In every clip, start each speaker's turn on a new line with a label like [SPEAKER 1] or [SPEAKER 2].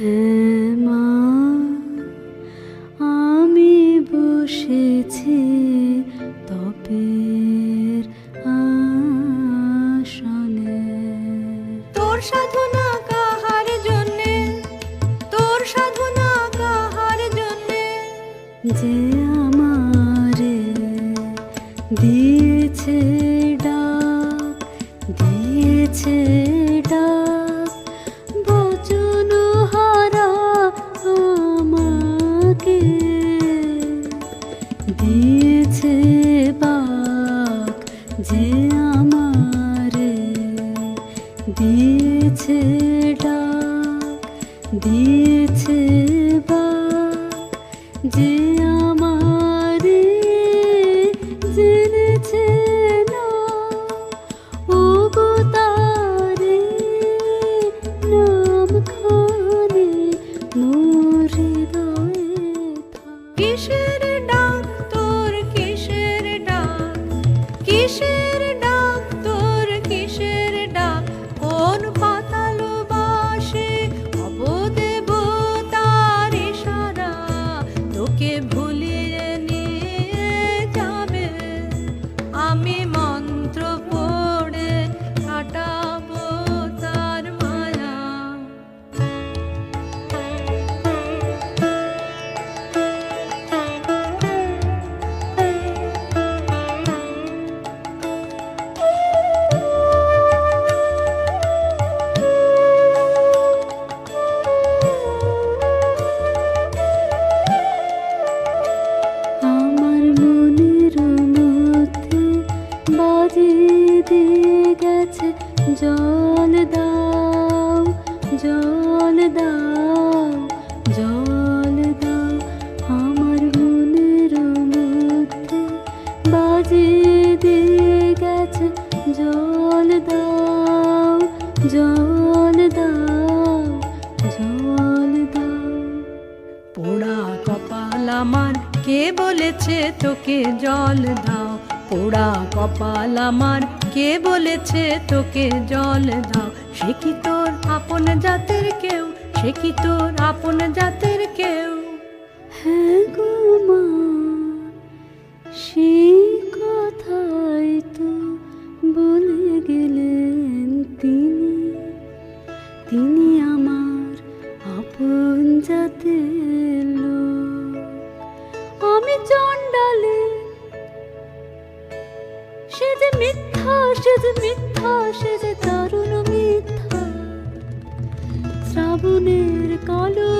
[SPEAKER 1] হ্যাঁ মা, আমি বসেছি তপের আসনে।
[SPEAKER 2] তোর সাধনা কাহার জন্যে, তোর সাধনা কাহার জন্যে?
[SPEAKER 1] যে আমারে দিয়েছে ডাক, দিয়েছে ডাক, বচন হারা আমাকে দিয়েছে বাক। যে আমারে দিয়েছে ডাক, দিয়েছে বাক, যে আমারে জেনেছে না, ও গো তারে নাম খানে মোর হৃদয়ে থাক।
[SPEAKER 2] কিসের ডাক তোর, কিসের ডাক, কিসের ডাক তোর, কিসের ডাক? কোন পাতাল বাসে অবদেবতার ইশারা তোকে ভুলিয়ে নিয়ে যাবে? আমি মন্ত্র পড়ে কাটাবো তার মায়া।
[SPEAKER 1] আমার মনের মধ্যে বাজিয়ে দিয়ে গেছে, জল দাও, জল দাও, জল দাও। আমার মনের মধ্যে বাজিয়ে দিয়ে গেছে, জল দাও, জল দাও, জল দাও।
[SPEAKER 2] পোড়া কপাল আমার, কে বলেছে তোকে জল দাও? পোড়া কপাল আমার, কে বলেছে তোকে জল দাও? সে কি তোর আপন জাতের কেউ? সে কি তোর আপন জাতের কেউ?
[SPEAKER 1] হ্যাঁ গো মা, সেই কথাই তো বলে গেলেন তিনি। তিনি আমার আপন জাতের লোক। আমি চণ্ডালে, সে যে মিথ্যা, সে যে মিথ্যা, সে যে দারুণ মিথ্যা। শ্রাবণের কালো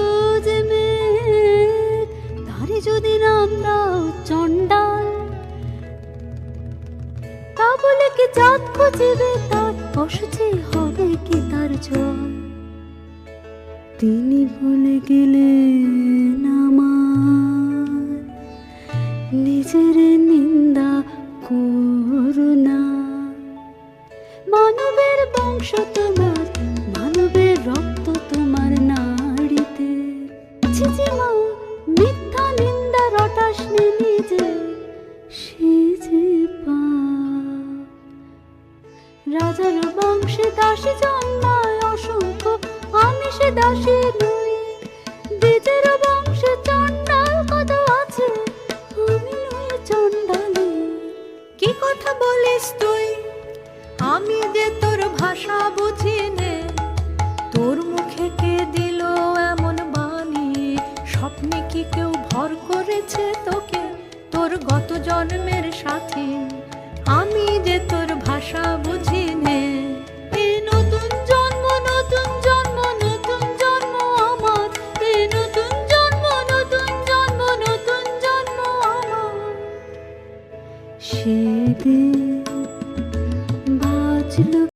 [SPEAKER 1] যে মেঘ, তারে যদি নাম দাও চণ্ডাল, তা বলে কি জাত খুঁজিবে তার? অসুচি হবে কি তার জল? তিনি বলে গেলেন আমার, নিজের নিন্দা করুণা। মানবের বংশ তোমার, মানবের রক্ত তোমার নাড়িতে। ছিছি মা, মিথ্যা নিন্দা রটাস নে নিজে, সে যে পাপ। রাজার বংশে দাসী জন্মায় অসংখ্য, আমি সে দাসী নই। দ্বিজের বংশে চণ্ডাল কত আছে, আমি নই চণ্ডালী।
[SPEAKER 2] কি কথা বলিস তুই? আমি যে তোর ভাষা